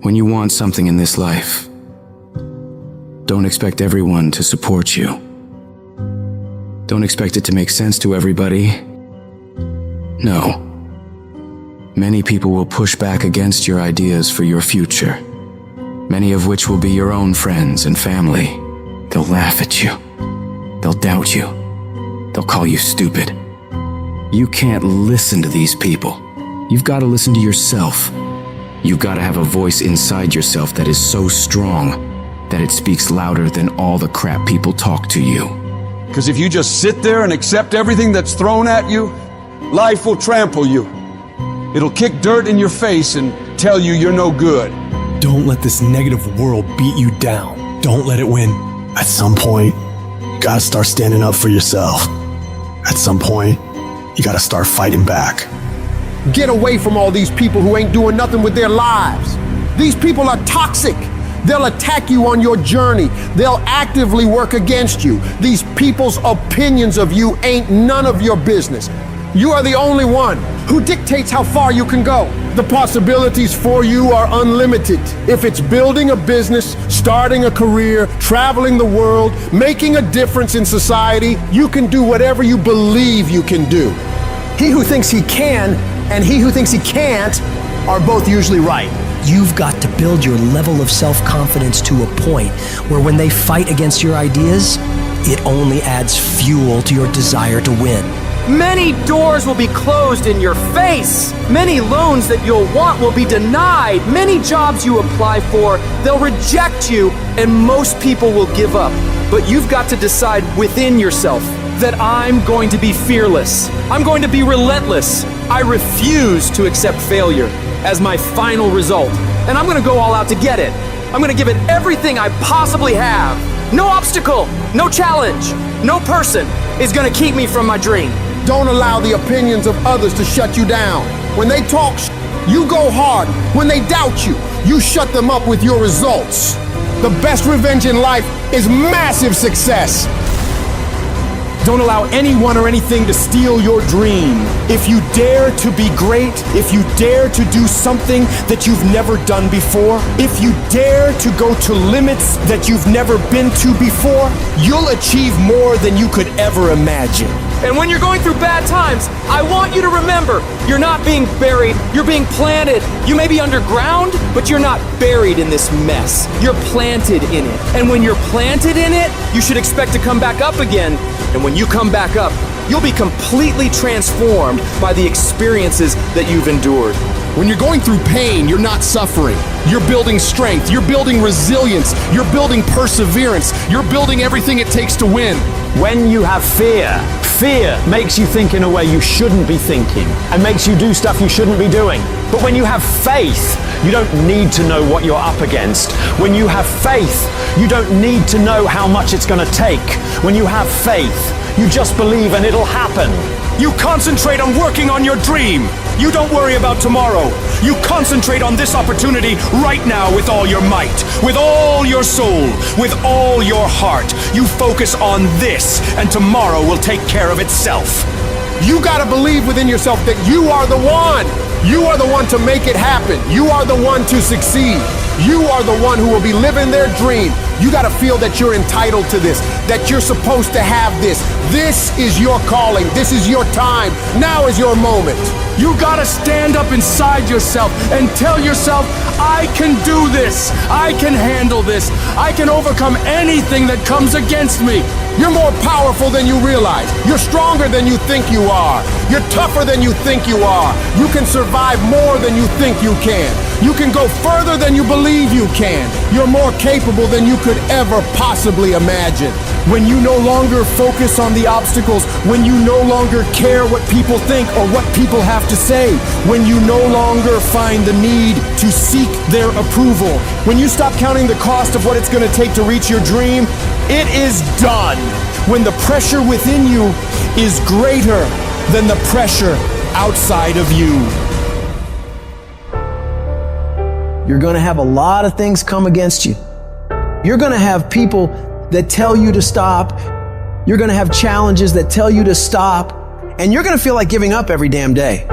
When you want something in this life, don't expect everyone to support you. Don't expect it to make sense to everybody. No. Many people will push back against your ideas for your future, many of which will be your own friends and family. They'll laugh at you. They'll doubt you. They'll call you stupid. You can't listen to these people. You've got to listen to yourself. You've got to have a voice inside yourself that is so strong that it speaks louder than all the crap people talk to you. Because if you just sit there and accept everything that's thrown at you, life will trample you. It'll kick dirt in your face and tell you you're no good. Don't let this negative world beat you down. Don't let it win. At some point, you gotta start standing up for yourself. At some point, you gotta start fighting back. Get away from all these people who ain't doing nothing with their lives. These people are toxic. They'll attack you on your journey. They'll actively work against you. These people's opinions of you ain't none of your business. You are the only one who dictates how far you can go. The possibilities for you are unlimited. If it's building a business, starting a career, traveling the world, making a difference in society, you can do whatever you believe you can do. He who thinks he can and he who thinks he can't are both usually right. You've got to build your level of self-confidence to a point where when they fight against your ideas, it only adds fuel to your desire to win. Many doors will be closed in your face. Many loans that you'll want will be denied. Many jobs you apply for, they'll reject you, and most people will give up. But you've got to decide within yourself that I'm going to be fearless. I'm going to be relentless. I refuse to accept failure as my final result. And I'm gonna go all out to get it. I'm gonna give it everything I possibly have. No obstacle, no challenge, no person is gonna keep me from my dream. Don't allow the opinions of others to shut you down. When they talk, you go hard. When they doubt you, you shut them up with your results. The best revenge in life is massive success. Don't allow anyone or anything to steal your dream. If you dare to be great, if you dare to do something that you've never done before, if you dare to go to limits that you've never been to before, you'll achieve more than you could ever imagine. And when you're going through bad times, I want you to remember, you're not being buried, you're being planted. You may be underground, but you're not buried in this mess. You're planted in it. And when you're planted in it, you should expect to come back up again. And when you come back up, you'll be completely transformed by the experiences that you've endured. When you're going through pain, you're not suffering. You're building strength, you're building resilience, you're building perseverance, you're building everything it takes to win. When you have fear makes you think in a way you shouldn't be thinking and makes you do stuff you shouldn't be doing. But when you have faith, you don't need to know what you're up against. When you have faith, you don't need to know how much it's going to take. When you have faith, you just believe and it'll happen. You concentrate on working on your dream. You don't worry about tomorrow. You concentrate on this opportunity right now with all your might, with all your soul, with all your heart. You focus on this, and tomorrow will take care of itself. You gotta believe within yourself that you are the one. You are the one to make it happen. You are the one to succeed. You are the one who will be living their dream. You gotta feel that you're entitled to this, that you're supposed to have this. This is your calling. This is your time. Now is your moment. You gotta stand up inside yourself and tell yourself, I can do this. I can handle this. I can overcome anything that comes against me. You're more powerful than you realize. You're stronger than you think you are. You're tougher than you think you are. You can survive more than you think you can. You can go further than you believe you can. You're more capable than you could ever possibly imagine. When you no longer focus on the obstacles, when you no longer care what people think or what people have to say, when you no longer find the need to seek their approval, when you stop counting the cost of what it's going to take to reach your dream, it is done. When the pressure within you is greater than the pressure outside of you. You're going to have a lot of things come against you. You're going to have people that tell you to stop. You're going to have challenges that tell you to stop. And you're going to feel like giving up every damn day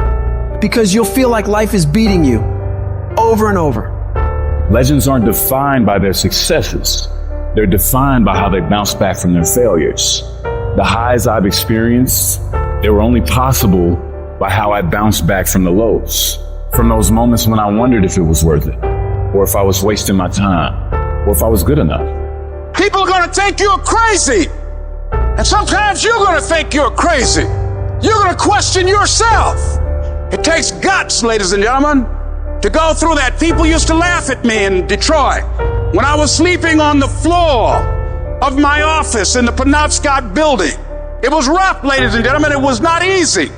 because you'll feel like life is beating you over and over. Legends aren't defined by their successes. They're defined by how they bounce back from their failures. The highs I've experienced, they were only possible by how I bounced back from the lows. From those moments when I wondered if it was worth it, or if I was wasting my time, or if I was good enough. People are gonna think you're crazy. And sometimes you're gonna think you're crazy. You're gonna question yourself. It takes guts, ladies and gentlemen, to go through that. People used to laugh at me in Detroit when I was sleeping on the floor of my office in the Penobscot building. It was rough, ladies and gentlemen. It was not easy.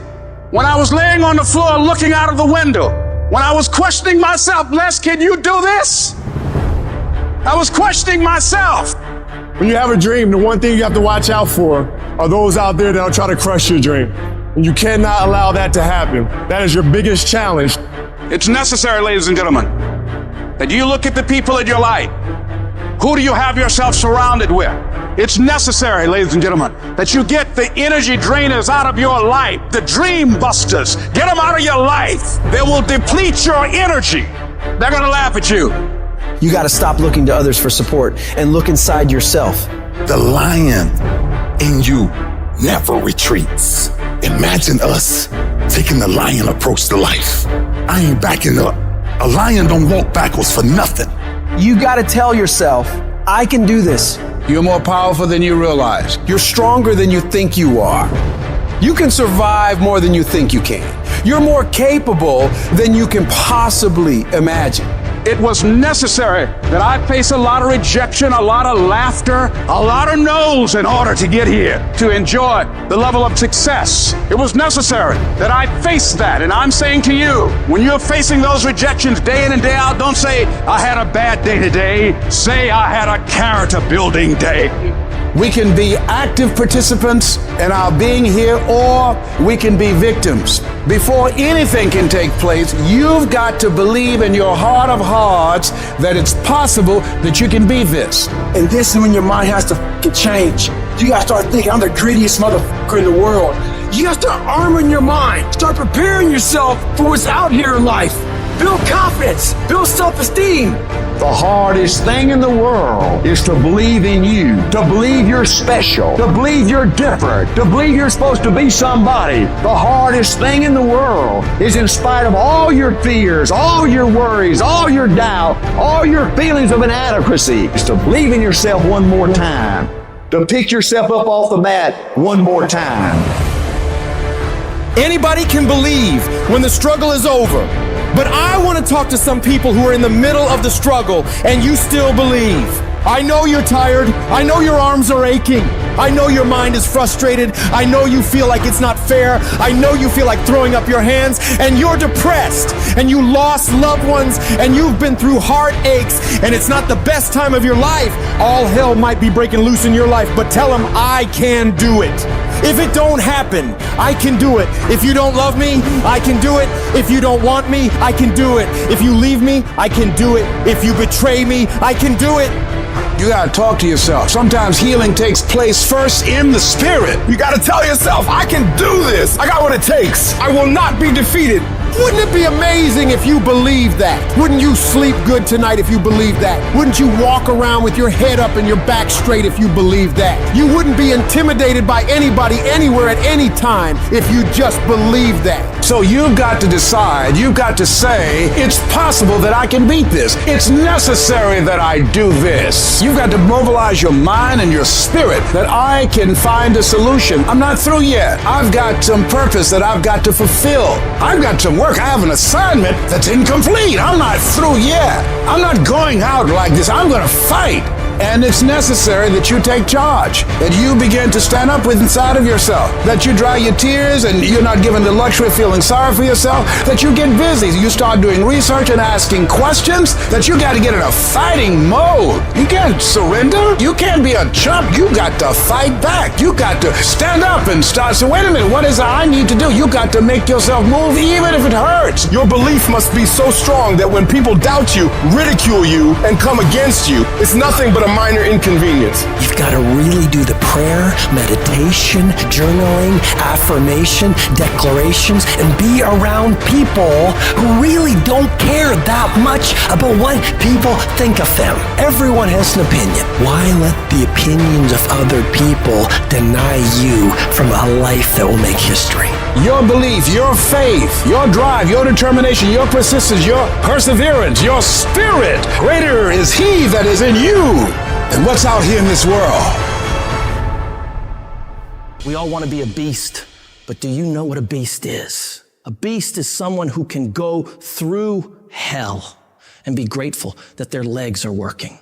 When I was laying on the floor looking out of the window, when I was questioning myself, Les, can you do this? I was questioning myself. When you have a dream, the one thing you have to watch out for are those out there that'll try to crush your dream. And you cannot allow that to happen. That is your biggest challenge. It's necessary, ladies and gentlemen, that you look at the people in your life. Who do you have yourself surrounded with? It's necessary, ladies and gentlemen, that you get the energy drainers out of your life, the dream busters. Get them out of your life. They will deplete your energy. They're going to laugh at you. You got to stop looking to others for support and look inside yourself. The lion in you never retreats. Imagine us taking the lion approach to life. I ain't backing up. A lion don't walk backwards for nothing. You got to tell yourself, I can do this. You're more powerful than you realize. You're stronger than you think you are. You can survive more than you think you can. You're more capable than you can possibly imagine. It was necessary that I face a lot of rejection, a lot of laughter, a lot of no's in order to get here, to enjoy the level of success. It was necessary that I face that. And I'm saying to you, when you're facing those rejections day in and day out, don't say, I had a bad day today. Say, I had a character building day. We can be active participants in our being here, or we can be victims. Before anything can take place, you've got to believe in your heart of hearts that it's possible that you can be this. And this is when your mind has to change. You gotta start thinking, I'm the greediest motherfucker in the world. You gotta start arming your mind. Start preparing yourself for what's out here in life. Build confidence. Build self-esteem. The hardest thing in the world is to believe in you, to believe you're special, to believe you're different, to believe you're supposed to be somebody. The hardest thing in the world is, in spite of all your fears, all your worries, all your doubt, all your feelings of inadequacy, is to believe in yourself one more time, to pick yourself up off the mat one more time. Anybody can believe when the struggle is over. But I want to talk to some people who are in the middle of the struggle and you still believe. I know you're tired. I know your arms are aching. I know your mind is frustrated. I know you feel like it's not fair. I know you feel like throwing up your hands, and you're depressed, and you lost loved ones, and you've been through heartaches, and it's not the best time of your life. All hell might be breaking loose in your life, but tell them I can do it. If it don't happen, I can do it. If you don't love me, I can do it. If you don't want me, I can do it. If you leave me, I can do it. If you betray me, I can do it. You gotta talk to yourself. Sometimes healing takes place first in the spirit. You gotta tell yourself, I can do this. I got what it takes. I will not be defeated. Wouldn't it be amazing if you believed that? Wouldn't you sleep good tonight if you believed that? Wouldn't you walk around with your head up and your back straight if you believed that? You wouldn't be intimidated by anybody, anywhere, at any time if you just believed that. So you've got to decide, you've got to say, it's possible that I can beat this. It's necessary that I do this. You've got to mobilize your mind and your spirit that I can find a solution. I'm not through yet. I've got some purpose that I've got to fulfill. I've got some work. I have an assignment that's incomplete. I'm not through yet. I'm not going out like this. I'm going to fight. And it's necessary that you take charge, that you begin to stand up with inside of yourself, that you dry your tears and you're not given the luxury of feeling sorry for yourself, that you get busy, you start doing research and asking questions, that you got to get in a fighting mode. You can't surrender. You can't be a chump. You got to fight back. You got to stand up and start. So wait a minute, what is it I need to do? You got to make yourself move even if it hurts. Your belief must be so strong that when people doubt you, ridicule you, and come against you, it's nothing but a minor inconvenience. You've got to really do the prayer, meditation, journaling, affirmation, declarations, and be around people who really don't care that much about what people think of them. Everyone has an opinion. Why let the opinions of other people deny you from a life that will make history? Your belief, your faith, your drive, your determination, your persistence, your perseverance, your spirit. Greater is He that is in you than what's out here in this world. We all want to be a beast, but do you know what a beast is? A beast is someone who can go through hell and be grateful that their legs are working.